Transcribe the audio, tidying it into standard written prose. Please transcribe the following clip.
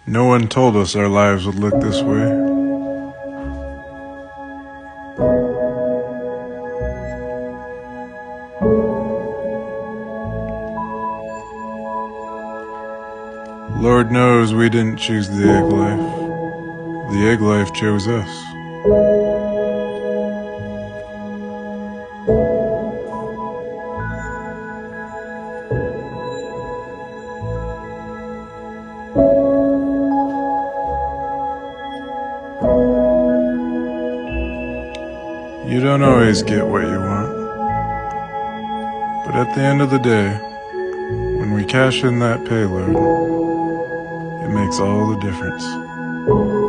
No one told us our lives would look this way. Lord knows we didn't choose the egg life. The egg life chose us. You don't always get what you want. But at the end of the day, when we cash in that payload, it makes all the difference.